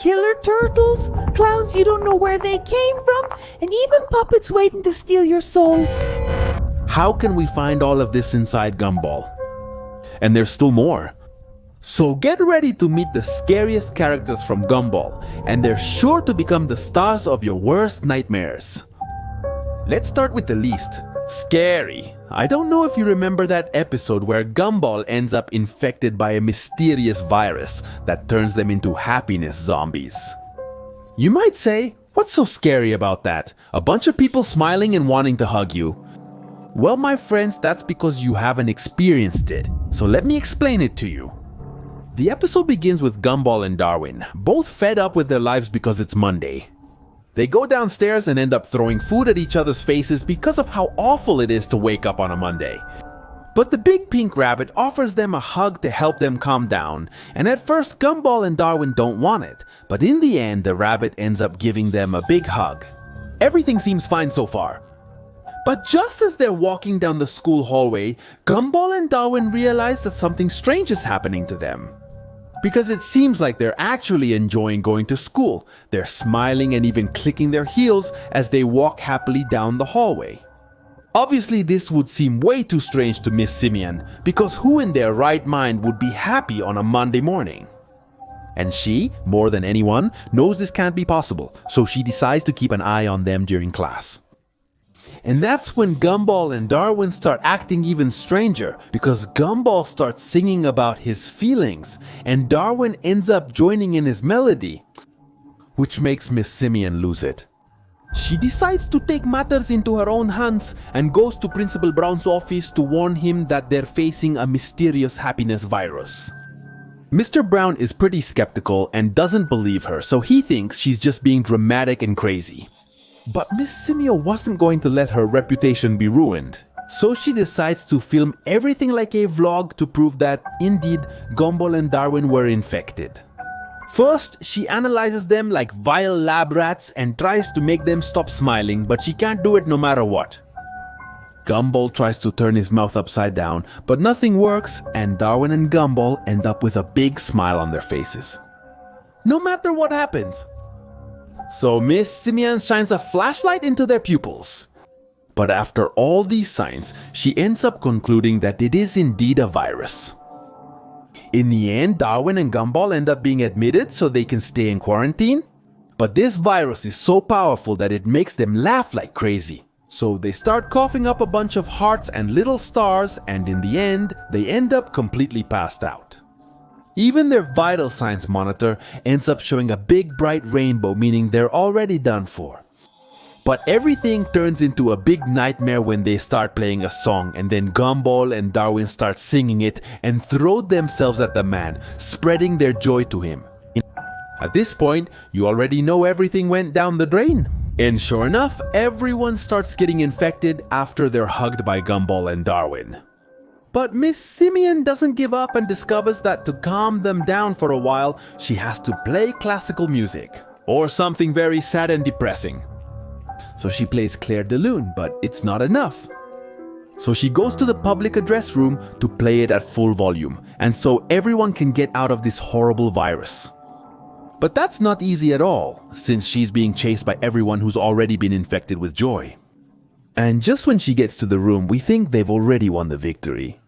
Killer turtles, clowns you don't know where they came from, and even puppets waiting to steal your soul. How can we find all of this inside Gumball? And there's still more. So get ready to meet the scariest characters from Gumball, and they're sure to become the stars of your worst nightmares. Let's start with the least. Scary. I don't know if you remember that episode where Gumball ends up infected by a mysterious virus that turns them into happiness zombies. You might say, what's so scary about that? A bunch of people smiling and wanting to hug you. Well, my friends, that's because you haven't experienced it. So let me explain it to you. The episode begins with Gumball and Darwin, both fed up with their lives because it's Monday. They go downstairs and end up throwing food at each other's faces because of how awful it is to wake up on a Monday. But the big pink rabbit offers them a hug to help them calm down, and at first Gumball and Darwin don't want it, but in the end the rabbit ends up giving them a big hug. Everything seems fine so far. But just as they're walking down the school hallway, Gumball and Darwin realize that something strange is happening to them. Because it seems like they're actually enjoying going to school. They're smiling and even clicking their heels as they walk happily down the hallway. Obviously, this would seem way too strange to Miss Simeon, because who in their right mind would be happy on a Monday morning? And she, more than anyone, knows this can't be possible, so she decides to keep an eye on them during class. And that's when Gumball and Darwin start acting even stranger, because Gumball starts singing about his feelings, and Darwin ends up joining in his melody, which makes Miss Simeon lose it. She decides to take matters into her own hands and goes to Principal Brown's office to warn him that they're facing a mysterious happiness virus. Mr. Brown is pretty skeptical and doesn't believe her, so he thinks she's just being dramatic and crazy. But Miss Simeon wasn't going to let her reputation be ruined. So she decides to film everything like a vlog to prove that, indeed, Gumball and Darwin were infected. First, she analyzes them like vile lab rats and tries to make them stop smiling, but she can't do it no matter what. Gumball tries to turn his mouth upside down, but nothing works, and Darwin and Gumball end up with a big smile on their faces. No matter what happens. So Miss Simeon shines a flashlight into their pupils. But after all these signs, she ends up concluding that it is indeed a virus. In the end, Darwin and Gumball end up being admitted so they can stay in quarantine. But this virus is so powerful that it makes them laugh like crazy. So they start coughing up a bunch of hearts and little stars, and in the end, they end up completely passed out. Even their vital signs monitor ends up showing a big bright rainbow, meaning they're already done for. But everything turns into a big nightmare when they start playing a song, and then Gumball and Darwin start singing it and throw themselves at the man, spreading their joy to him. At this point, you already know everything went down the drain. And sure enough, everyone starts getting infected after they're hugged by Gumball and Darwin. But Miss Simeon doesn't give up and discovers that to calm them down for a while, she has to play classical music, or something very sad and depressing. So she plays Claire de Lune, but it's not enough. So she goes to the public address room to play it at full volume, and so everyone can get out of this horrible virus. But that's not easy at all, since she's being chased by everyone who's already been infected with joy. And just when she gets to the room, we think they've already won the victory.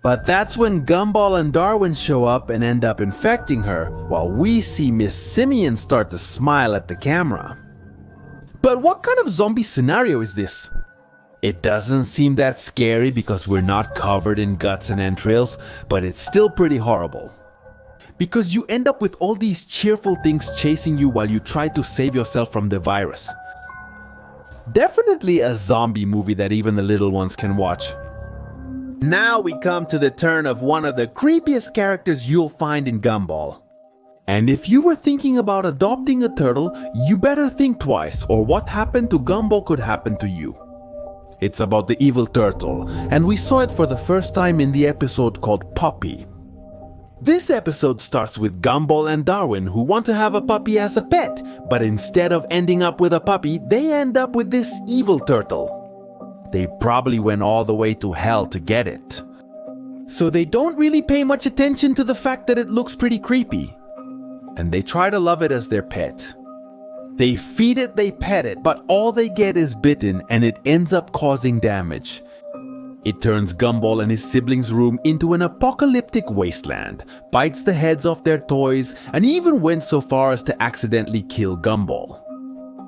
But that's when Gumball and Darwin show up and end up infecting her, while we see Miss Simeon start to smile at the camera. But what kind of zombie scenario is this? It doesn't seem that scary because we're not covered in guts and entrails, but it's still pretty horrible. Because you end up with all these cheerful things chasing you while you try to save yourself from the virus. Definitely a zombie movie that even the little ones can watch. Now we come to the turn of one of the creepiest characters you'll find in Gumball. And if you were thinking about adopting a turtle, you better think twice, or what happened to Gumball could happen to you. It's about the evil turtle, and we saw it for the first time in the episode called Puppy. This episode starts with Gumball and Darwin who want to have a puppy as a pet, but instead of ending up with a puppy, they end up with this evil turtle. They probably went all the way to hell to get it. So they don't really pay much attention to the fact that it looks pretty creepy. and they try to love it as their pet. They feed it, they pet it, but all they get is bitten and it ends up causing damage. It turns Gumball and his siblings' room into an apocalyptic wasteland, bites the heads off their toys, and even went so far as to accidentally kill Gumball.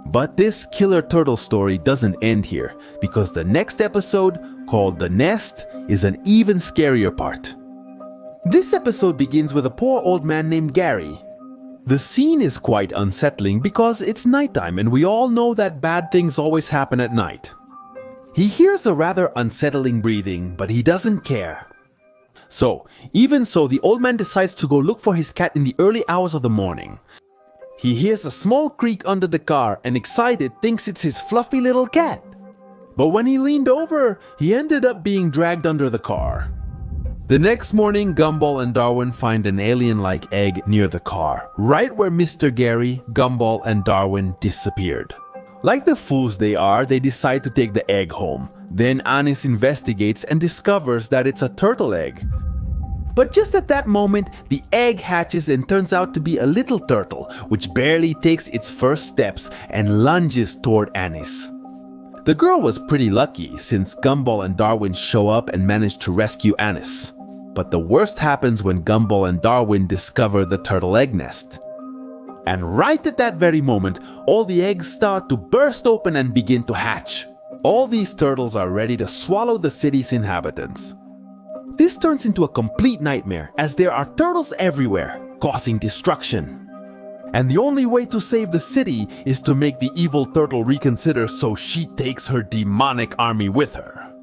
But this killer turtle story doesn't end here, because the next episode, called The Nest, is an even scarier part. This episode begins with a poor old man named Gary. The scene is quite unsettling because it's nighttime and we all know that bad things always happen at night. He hears a rather unsettling breathing, but he doesn't care. Even so, the old man decides to go look for his cat in the early hours of the morning. He hears a small creak under the car and, excited, thinks it's his fluffy little cat. But when he leaned over, he ended up being dragged under the car. The next morning, Gumball and Darwin find an alien-like egg near the car, right where Mr. Gary, Gumball, and Darwin disappeared. Like the fools they are, they decide to take the egg home. Then Anis investigates and discovers that it's a turtle egg. But just at that moment, the egg hatches and turns out to be a little turtle, which barely takes its first steps and lunges toward Anis. The girl was pretty lucky since Gumball and Darwin show up and manage to rescue Anis. But the worst happens when Gumball and Darwin discover the turtle egg nest. And right at that very moment, all the eggs start to burst open and begin to hatch. All these turtles are ready to swallow the city's inhabitants. This turns into a complete nightmare as there are turtles everywhere, causing destruction. And the only way to save the city is to make the evil turtle reconsider, so she takes her demonic army with her.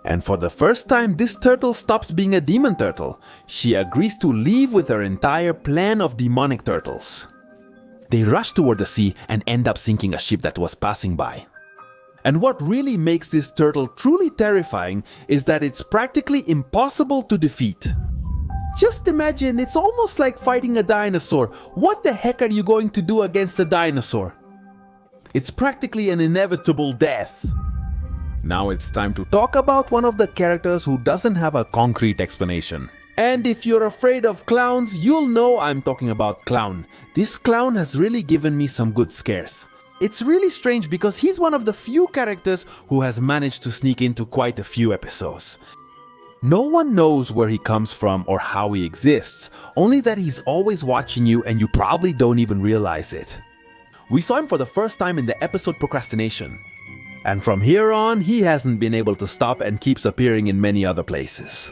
And for the first time, this turtle stops being a demon turtle. She agrees to leave with her entire plan of demonic turtles. They rush toward the sea and end up sinking a ship that was passing by. And what really makes this turtle truly terrifying is that it's practically impossible to defeat. Just imagine, it's almost like fighting a dinosaur. What the heck are you going to do against a dinosaur? It's practically an inevitable death. Now it's time to talk about one of the characters who doesn't have a concrete explanation. And if you're afraid of clowns, you'll know I'm talking about Clown. This clown has really given me some good scares. It's really strange because he's one of the few characters who has managed to sneak into quite a few episodes. No one knows where he comes from or how he exists, only that he's always watching you and you probably don't even realize it. We saw him for the first time in the episode Procrastination. And from here on, he hasn't been able to stop and keeps appearing in many other places.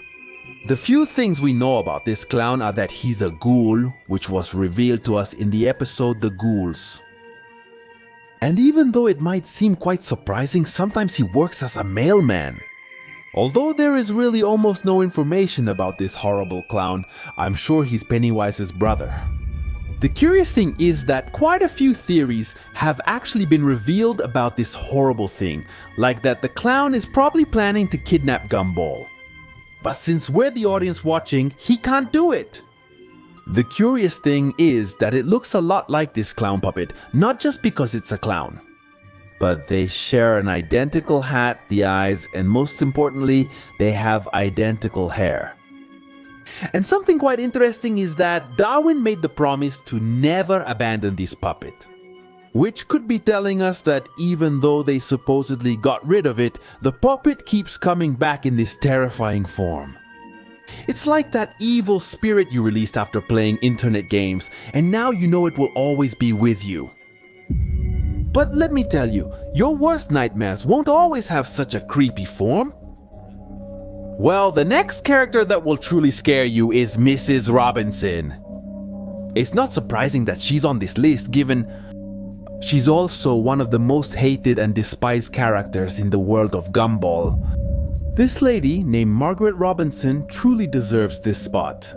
The few things we know about this clown are that he's a ghoul, which was revealed to us in the episode The Ghouls. And even though it might seem quite surprising, sometimes he works as a mailman. Although there is really almost no information about this horrible clown, I'm sure he's Pennywise's brother. The curious thing is that quite a few theories have actually been revealed about this horrible thing, like that the clown is probably planning to kidnap Gumball. But since we're the audience watching, he can't do it. The curious thing is that it looks a lot like this clown puppet, not just because it's a clown. But they share an identical hat, the eyes, and most importantly, they have identical hair. And something quite interesting is that Darwin made the promise to never abandon this puppet. Which could be telling us that even though they supposedly got rid of it, the puppet keeps coming back in this terrifying form. It's like that evil spirit you released after playing internet games, and now you know it will always be with you. But let me tell you, your worst nightmares won't always have such a creepy form. Well, the next character that will truly scare you is Mrs. Robinson. It's not surprising that she's on this list given she's also one of the most hated and despised characters in the world of Gumball. This lady, named Margaret Robinson, truly deserves this spot.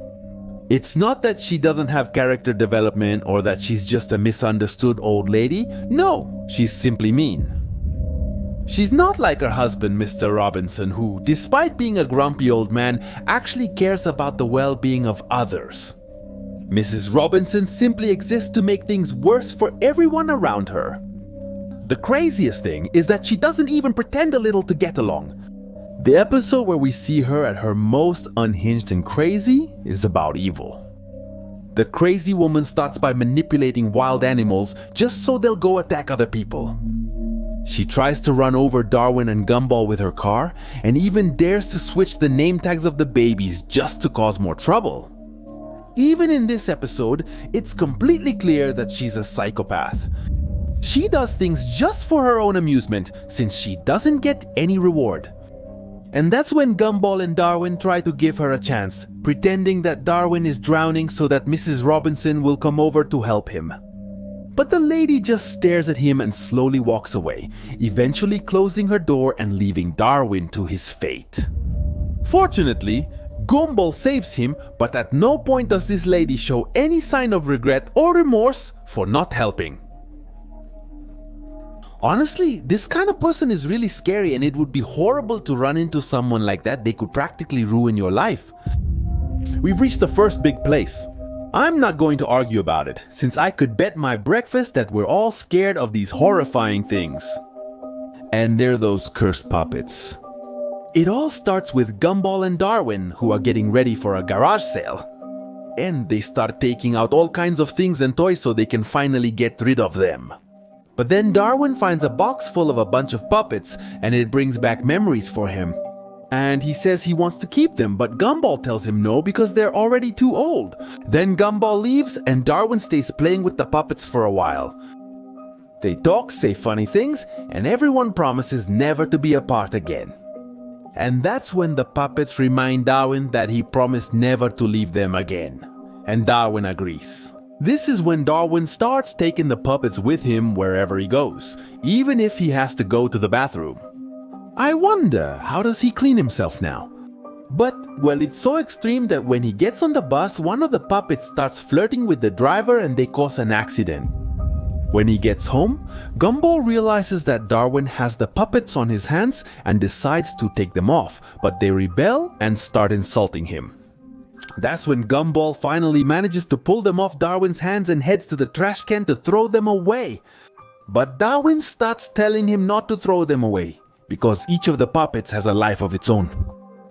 It's not that she doesn't have character development or that she's just a misunderstood old lady. No, she's simply mean. She's not like her husband, Mr. Robinson, who, despite being a grumpy old man, actually cares about the well-being of others. Mrs. Robinson simply exists to make things worse for everyone around her. The craziest thing is that she doesn't even pretend a little to get along. The episode where we see her at her most unhinged and crazy is about evil. The crazy woman starts by manipulating wild animals just so they'll go attack other people. She tries to run over Darwin and Gumball with her car and even dares to switch the name tags of the babies just to cause more trouble. Even in this episode, it's completely clear that she's a psychopath. She does things just for her own amusement since she doesn't get any reward. And that's when Gumball and Darwin try to give her a chance, pretending that Darwin is drowning so that Mrs. Robinson will come over to help him. But the lady just stares at him and slowly walks away, eventually closing her door and leaving Darwin to his fate. Fortunately, Gumball saves him, but at no point does this lady show any sign of regret or remorse for not helping. Honestly, this kind of person is really scary and it would be horrible to run into someone like that. They could practically ruin your life. We've reached the first big place. I'm not going to argue about it, since I could bet my breakfast that we're all scared of these horrifying things. And they're those cursed puppets. It all starts with Gumball and Darwin, who are getting ready for a garage sale. And they start taking out all kinds of things and toys so they can finally get rid of them. But then Darwin finds a box full of a bunch of puppets, and it brings back memories for him. And he says he wants to keep them, but Gumball tells him no because they're already too old. Then Gumball leaves and Darwin stays playing with the puppets for a while. They talk, say funny things, and everyone promises never to be apart again. And that's when the puppets remind Darwin that he promised never to leave them again. And Darwin agrees. This is when Darwin starts taking the puppets with him wherever he goes, even if he has to go to the bathroom. I wonder, how does he clean himself now? But, well, it's so extreme that when he gets on the bus, one of the puppets starts flirting with the driver and they cause an accident. When he gets home, Gumball realizes that Darwin has the puppets on his hands and decides to take them off, but they rebel and start insulting him. That's when Gumball finally manages to pull them off Darwin's hands and heads to the trash can to throw them away. But Darwin starts telling him not to throw them away, because each of the puppets has a life of its own.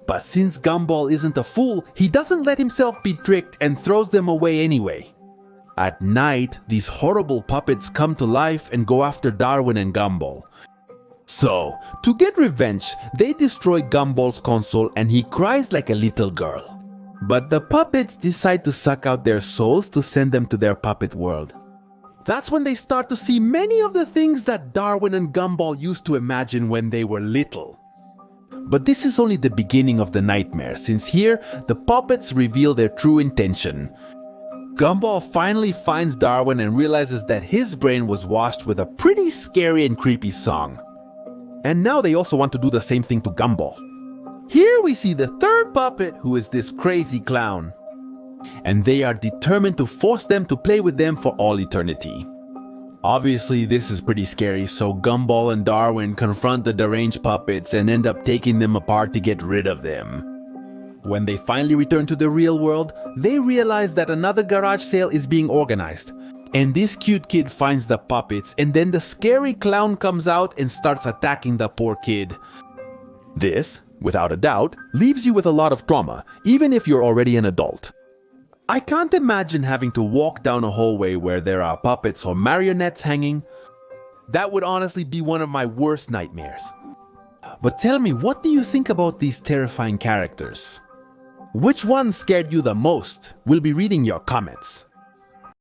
But since Gumball isn't a fool, he doesn't let himself be tricked and throws them away anyway. At night, these horrible puppets come to life and go after Darwin and Gumball. So, to get revenge, they destroy Gumball's console and he cries like a little girl. But the puppets decide to suck out their souls to send them to their puppet world. That's when they start to see many of the things that Darwin and Gumball used to imagine when they were little. But this is only the beginning of the nightmare, since here, the puppets reveal their true intention. Gumball finally finds Darwin and realizes that his brain was washed with a pretty scary and creepy song. And now they also want to do the same thing to Gumball. Here we see the third puppet, who is this crazy clown. And they are determined to force them to play with them for all eternity. Obviously, this is pretty scary, so Gumball and Darwin confront the deranged puppets and end up taking them apart to get rid of them. When they finally return to the real world, they realize that another garage sale is being organized. And this cute kid finds the puppets, and then the scary clown comes out and starts attacking the poor kid. This, without a doubt, leaves you with a lot of trauma, even if you're already an adult. I can't imagine having to walk down a hallway where there are puppets or marionettes hanging. That would honestly be one of my worst nightmares. But tell me, what do you think about these terrifying characters? Which one scared you the most? We'll be reading your comments.